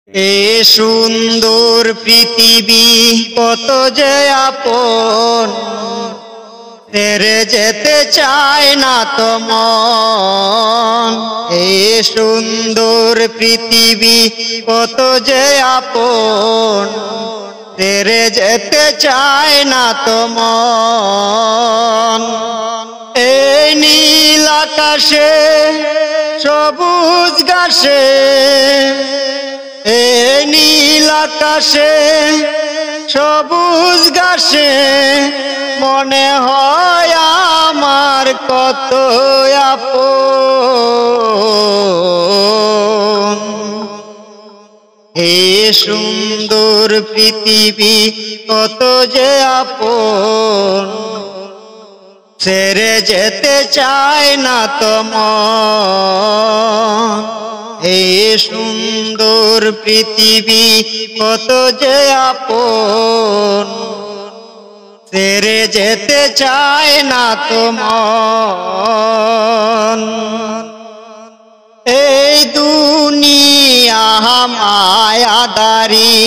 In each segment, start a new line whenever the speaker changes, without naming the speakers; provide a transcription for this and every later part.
এ সুন্দর পৃথিবী কত যে আপন, ছেড়ে যেতে চায় না তো মন। এ সুন্দর পৃথিবী কত যে আপন, ছেড়ে যেতে চায় না তো মন। এই নীল আকাশে সবুজ ঘাসে, এই নীল আকাশে সবুজ ঘাসে মনে হয় আমার কত আপন। এই সুন্দর পৃথিবী কত যে আপন, ছেড়ে যেতে চায় না তো মন। এই সুন্দর পৃথিবী কত যে আপন, ছেড়ে যেতে চায় না তো মন। এই দুনিয়া মায়াদারি,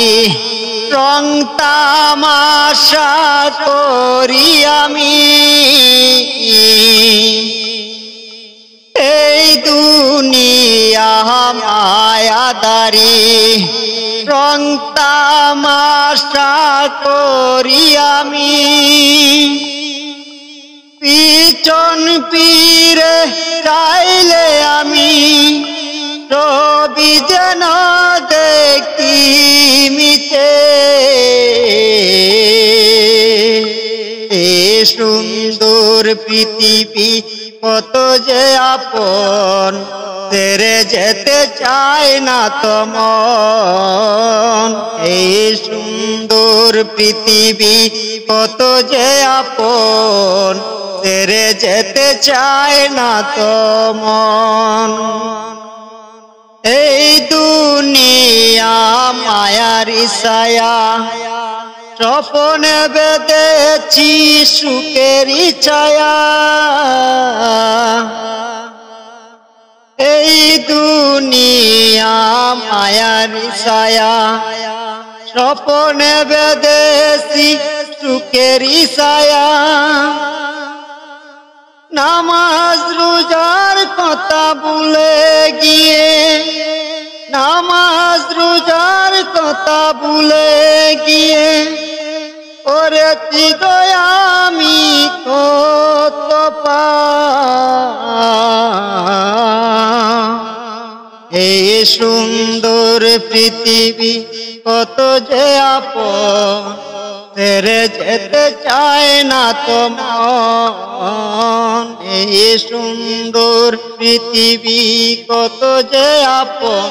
রং তামাশা করি আমি। এই দুনিয়া মায়াদারি, রং তামাশা করি আমি। পিছন ফিরে চাইলে আমি সবই যেন দেখি মিছে। এ সুন্দর পৃথিবী কত যে আপন, ছেড়ে যেতে চায় না তো মন। এই সুন্দর পৃথিবী কত যে আপন, ছেড়ে যেতে চায় না তো মন। এই দুনিয়া মায়ারি ছায়া, স্বপ্নে বেঁধেছি সুখেরই ছায়া। এই দুনিয়া মায়ারি ছায়া, স্বপ্নে বেঁধেছি সুখেরই ছায়া। নামাজ রোজার কথা ভুলে গিয়ে, নামাজ রোজার কথা ভুলে গিয়ে করেছি দয়া আমি কত পাপ। এই সুন্দর পৃথিবী কত যে আপন, ছেড়ে যেতে চায় না তো মন। এই সুন্দর পৃথিবী কত যে আপন,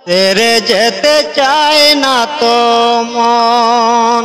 ছেড়ে যেতে চায় না তো মন।